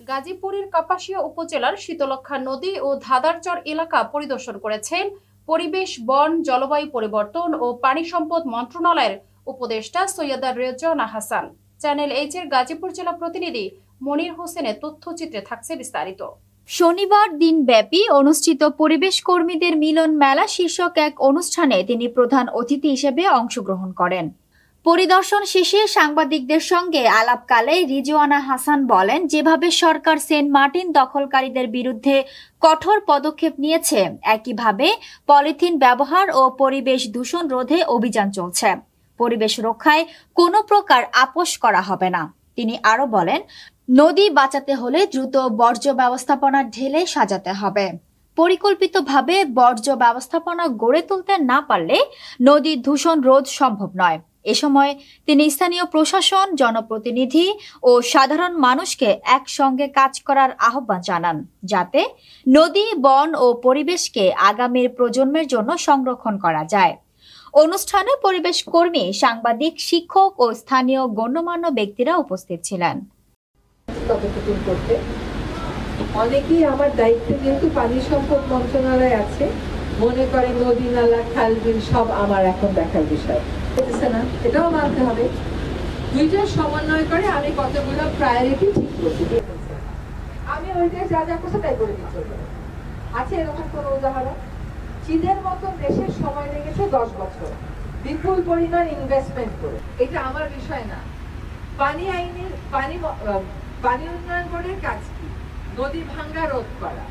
গাজীপুরের কাপাসিয়া উপজেলার শীতলক্ষ্যা নদী ও ধাদারচর এলাকা পরিদর্শন করেছেন পরিবেশ, বন, জলবায়ু পরিবর্তন ও পানি সম্পদ মন্ত্রণালয়ের উপদেষ্টা সৈয়দা রেজওয়ানা হাসান। চ্যানেল এইচ এর গাজীপুর জেলা প্রতিনিধি মনির হোসেনের তথ্যচিত্রে থাকছে বিস্তারিত। শনিবার দিনব্যাপী অনুষ্ঠিত পরিবেশ কর্মীদের মিলন মেলা শীর্ষক এক অনুষ্ঠানে তিনি প্রধান অতিথি হিসেবে অংশগ্রহণ করেন। পরিদর্শন শেষে সাংবাদিকদের সঙ্গে আলাপকালে রিজওয়ানা হাসান বলেন, যেভাবে সরকার সেন্ট মার্টিন দখলকারীদের বিরুদ্ধে কঠোর পদক্ষেপ নিয়েছে, একইভাবে পলিথিন ব্যবহার ও পরিবেশ দূষণ রোধে অভিযান চলছে। পরিবেশ রক্ষায় কোনো প্রকার আপোস করা হবে না। তিনি আরো বলেন, নদী বাঁচাতে হলে দ্রুত বর্জ্য ব্যবস্থাপনা ঢেলে সাজাতে হবে। পরিকল্পিতভাবে বর্জ্য ব্যবস্থাপনা গড়ে তুলতে না পারলে নদী দূষণ রোধ সম্ভব নয়। এ সময় তিনি স্থানীয় প্রশাসন, জনপ্রতিনিধি ও সাধারণ মানুষকে একসঙ্গে কাজ করার আহ্বান জানান, যাতে নদী, বন ও পরিবেশকে আগামীর প্রজন্মের জন্য সংরক্ষণ করা যায়। অনুষ্ঠানে পরিবেশ কর্মী, সাংবাদিক, শিক্ষক ও স্থানীয় গণ্যমান্য ব্যক্তিরা উপস্থিত ছিলেন। অনেকেই আমার দায়িত্বে যেহেতু পানি সম্পদ মন্ত্রণালয় আছে, মনে করে নদী, নালা, খাল, বিল সব আমার এখন দেখার বিষয় না, এটাও মানতে হবে। দুইটার সমন্বয় করে আমি কতগুলো প্রায়োরিটি ঠিক করছি। আমি ওইটা যা যা করছে তাই করে দিচ্ছি। আছে এরকম কোনো উদাহরণ? চীনের মতো দেশের সময় লেগেছে 10 বছর বিপুল পরিমাণ ইনভেস্টমেন্ট করে। এটা আমার বিষয় না। পানি উন্নয়ন বোর্ডের কাজ কি? নদী ভাঙ্গা রোধ করা।